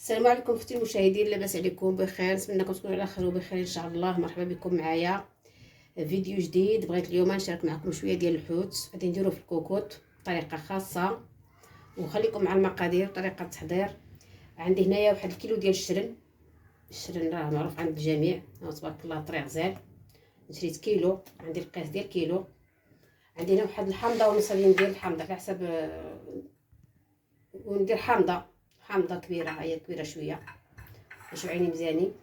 السلام عليكم اختي المشاهدين، لاباس عليكم بخير؟ نتمنىكم تكونوا على خير وبخير ان شاء الله. مرحبا بكم معايا فيديو جديد. بغيت اليوم نشارك معكم شويه ديال الحوت غادي نديرو في الكوكوط بطريقه خاصه، وخليكم مع المقادير طريقه التحضير. عندي هنايا واحد الكيلو ديال الشرن راه معروف عند الجميع، تبارك الله طري غزال. شريت كيلو، عندي القياس ديال كيلو. عندي هنا واحد الحامضه ونص، غادي ندير الحامضه على حسب، وندير حامضه كبيره، هي كبيره شويه باش عيني مزيانين.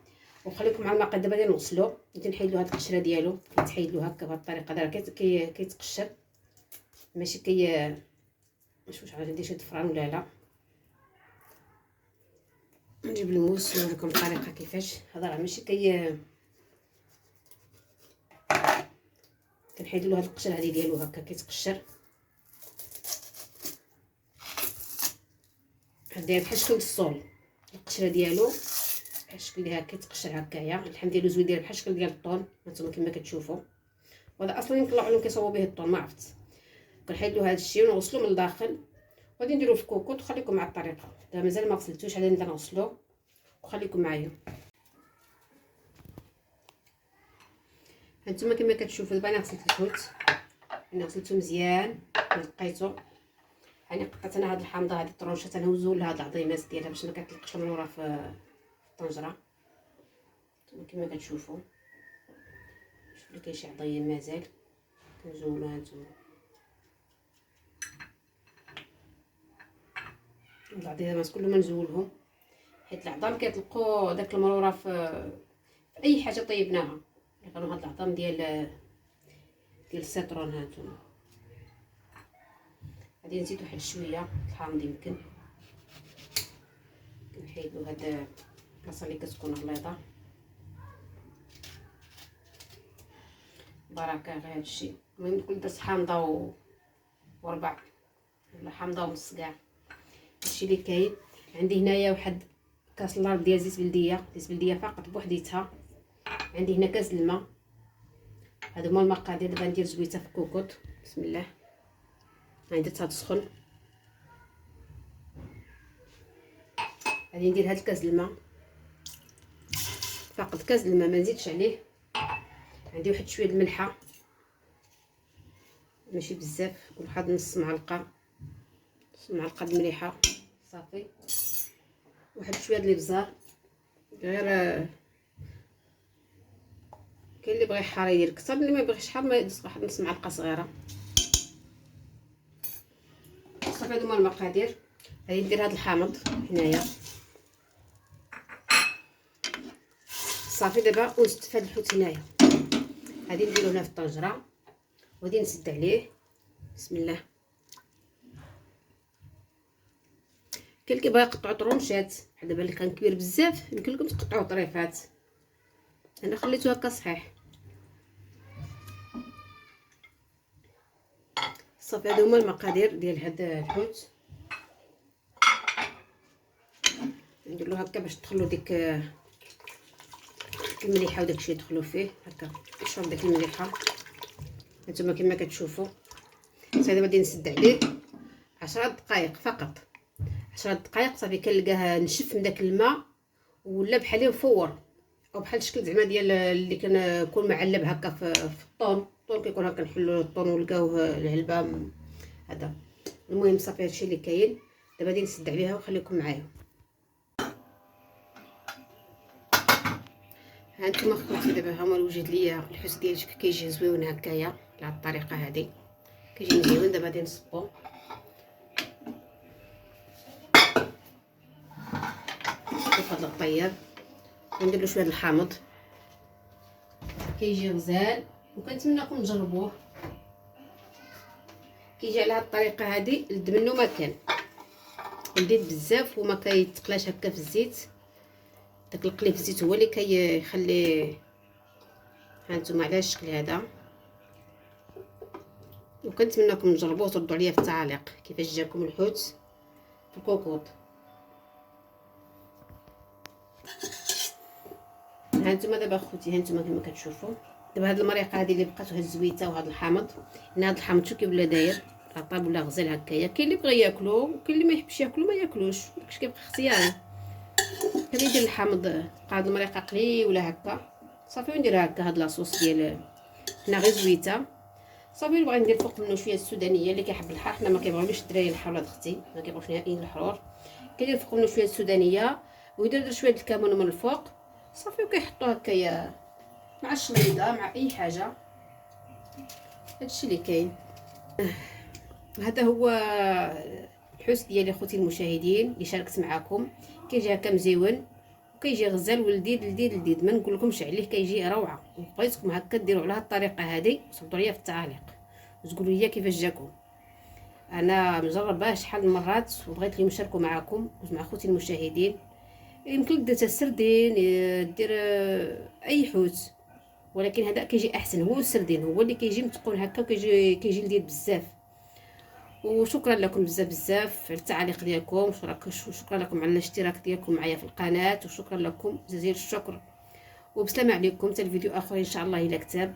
وخليكم مع الماء. دابا غادي نغسلو، غادي نحيد له هاد القشره ديالو، كيتحيد له هكا بهاد الطريقه، راه كيتقشر ماشي واش عاد ندير شي ضفران ولا لا. نجيب الموس نوريكم الطريقه كيفاش. هذا راه ماشي كنحيد له هاد القشره هادي ديالو هكا كيتقشر. هادي بحال شكل الصول، القشره ديالو بحال الشكل ديالها كيتقشر هكايا. اللحم ديالو زوين، داير بحال الشكل ديال الطون هانتوما كما كتشوفوا. وهذا اصلا يطلعوا لهم كيصاوبوا به الطون، ما عرفت. كنحيد له هذا الشيء ونغسلو من الداخل، وغادي نديرو في الكوكوط. وخليكم مع الطريقه. دابا مازال ما غسلتوش، غادي نبدا نغسلو وخليكم معايا. هانتوما كما كتشوفوا دابا انا غسلت الحوت، انا غسلته مزيان ونقيتو. يعني قطعت انا هاد الحامضه، هاد الطرونشات نهوزو لهاد العظيمات ديالها باش ما كتلقش من ورا في الطنجره. كما كتشوفوا شوفوا لي كاين شي عظيم مازال، كنزولوها هانتوما. العظيمات كلهم نزولهم، حيت العظام كيطلقوا داك المروره في اي حاجه طيبناها. كانوا هاد العظام ديال السيترون هانتوما. غادي نزيد واحد شويه الحامض، يمكن كنحيدو هاد البلاصه اللي كتكون غليظه. بركه غير هادشي. المهم كل درت حامضه وربع ولا حامضه ونص كاع، هادشي اللي كاين. عندي هنايا واحد كاس لارد ديال زيت بلديه فقط بوحديتها. عندي هنا كاس الماء. هادو هما المقادير. دابا ندير زويته في الكوكوط. بسم الله. درتها تسخن، غادي ندير هاد الكاس الماء فقط، كاس الماء ما نزيدش عليه. عندي واحد شويه الملحه، ماشي بزاف، واحد نص معلقه د المليحه صافي. واحد شويه د الابزار، غير كاين اللي بغى حار يدير كثر، اللي ما يبغيش حار ما يديرش. واحد نص معلقه صغيره صافي. هادو هما المقادير. غادي ندير هاد الحامض هنايا صافي. دابا ونستف هاد الحوت هنايا، غادي نديرو هنا في الطنجره وغادي نسد عليه. بسم الله. كاين اللي كيبغي يقطعو طرونشات، بحال دابا اللي كان كبير بزاف يمكن لكم تقطعوا طريفات، انا خليته هكا صحيح صافي. هادو هما المقادير ديال هاد الحوت. ندير له هكا باش تدخلوا ديك المليحه وداكشي يدخلوا فيه هكا، يشرب داك المليحه. هانتوما كما كتشوفوا. صافي دابا غادي نسد عليه 10 دقائق فقط. 10 دقائق صافي. كنلقاه نشف من داك الماء ولا بحال مفور، او بحال الشكل زعما ديال اللي كنكون معلب هكا في الطون كيكون هكا. نحلو الطون ونلقاوه العلبه هذا. المهم صافي هادشي اللي كاين. دابا غادي نسد عليها وخليكم معايا. هانتوما خوتي دابا ها هو وجد ليا الحوت ديالي كيجي زويون هكايا على الطريقه هذه، كيجي مزيون. دابا غادي نصبو شوف هذا الطياب، وندير له شويه الحامض كيجي غزال. وكنتمنىكم تجربوه، كيجي على هاد الطريقه هذه. لد منه ما كان لذيذ بزاف وما كيتقلاش هكا في الزيت. داك القلي في الزيت هو اللي كيخلي هانتوما على الشكل هذا. وكنتمنىكم تجربوه وتردوا عليا في التعاليق كيفاش جاكم الحوت في الكوكوط. هانتوما دابا اخوتي، هانتوما كما كتشوفوا دابا هاد المريقه هذه اللي بقات وهاد الزويته وهاد الحامض. هنا هاد الحامض شوف كي ولا داير، طاب ولا غزال هكايا. كاين اللي بغى ياكلو وكاين اللي ما يحبش ياكلو ما ياكلوش، داكشي كيبقى اختياري. كنبدا ندير الحامض قاد المريقه قليل ولا هكا صافي، وندير هكا هاد لاصوص ديال حنا غير زويته صافي. بغيت ندير فوق منه شويه السودانيه اللي كيحب الحار، حنا ما كيبغيوش الدراري الحار ولاد اختي ما كيبغيوش نهائيا الحرور. كندير فوق منه شويه السودانيه ويدير شويه الكمون من الفوق صافي، وكيحطوه هكايا مع الشليضه مع اي حاجه. هادشي اللي كاين. هذا هو الحوس ديالي اخوتي المشاهدين اللي شاركت معكم. كيجي هكا مزيون وكيجي غزال ولذيذ لذيذ لذيذ، ما نقولكمش عليه، كيجي روعه. وبغيتكم هكا ديروا على هاد الطريقه هذه وصيفطوا ليا في التعاليق وتقولوا لي كيفاش جاكم. انا مجرباه شحال من مرات وبغيت اليوم نشاركو معكم ومع اخوتي المشاهدين. يمكن دير السردين، دير اي حوت، ولكن هذا كيجي احسن. هو السردين هو اللي كيجي متقون هكا وكيجي لذيذ بزاف. وشكرا لكم بزاف بزاف على التعليق ديالكم، شكرا لكم على الاشتراك ديالكم معايا في القناه، وشكرا لكم جزيل الشكر. وبسلامه عليكم حتى الفيديو اخر ان شاء الله الى كتاب.